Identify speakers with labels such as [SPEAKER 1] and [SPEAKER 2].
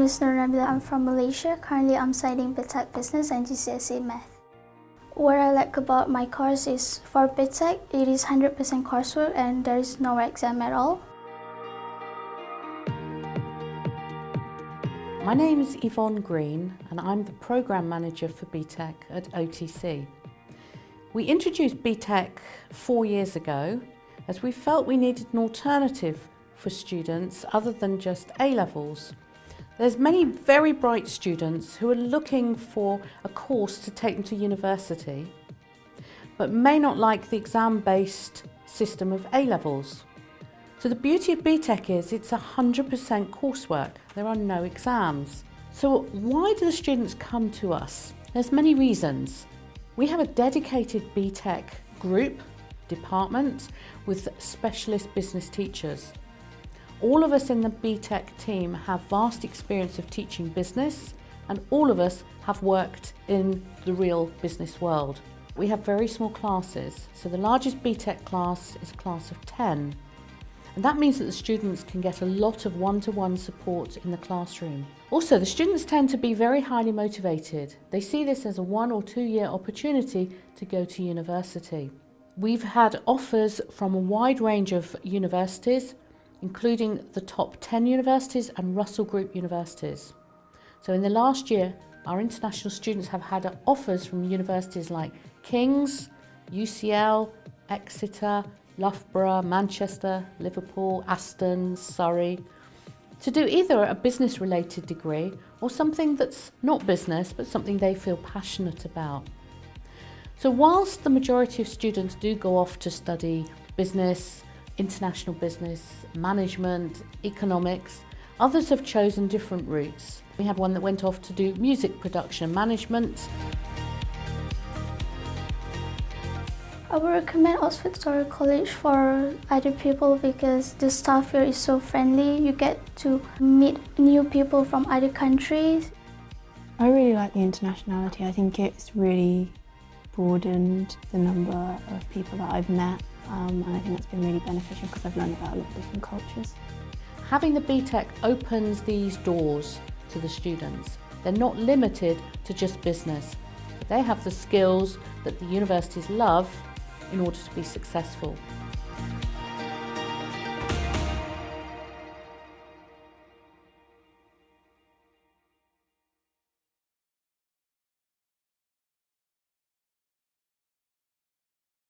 [SPEAKER 1] is Nur Nabila. I'm from Malaysia. Currently, I'm studying BTEC Business and GCSE Math. What I like about my course is for BTEC, it is 100% coursework and there is no exam at all.
[SPEAKER 2] My name is Yvonne Green and I'm the Programme Manager for BTEC at OTC. We introduced BTEC 4 years ago as we felt we needed an alternative for students other than just A-levels. There's many very bright students who are looking for a course to take them to university but may not like the exam-based system of A-levels. So the beauty of BTEC is it's 100% coursework. There are no exams. So why do the students come to us? There's many reasons. We have a dedicated BTEC group, department, with specialist business teachers. All of us in the BTEC team have vast experience of teaching business, and all of us have worked in the real business world. We have very small classes. So the largest BTEC class is a class of 10. And that means that the students can get a lot of one-to-one support in the classroom. Also, the students tend to be very highly motivated. They see this as a 1 or 2 year opportunity to go to university. We've had offers from a wide range of universities, including the top 10 universities and Russell Group universities. So in the last year, our international students have had offers from universities like King's, UCL, Exeter, Loughborough, Manchester, Liverpool, Aston, Surrey, to do either a business-related degree or something that's not business but something they feel passionate about. So whilst the majority of students do go off to study business, international business, management, economics, others have chosen different routes. We had one that went off to do music production and management.
[SPEAKER 1] I would recommend Oxford Story College for other people because the staff here is so friendly. You get to meet new people from other countries.
[SPEAKER 3] I really like the internationality. I think it's really broadened the number of people that I've met, and I think that's been really beneficial because I've learned about a lot of different cultures.
[SPEAKER 2] Having the BTEC opens these doors to the students. They're not limited to just business, but they have the skills that the universities love in order to be successful.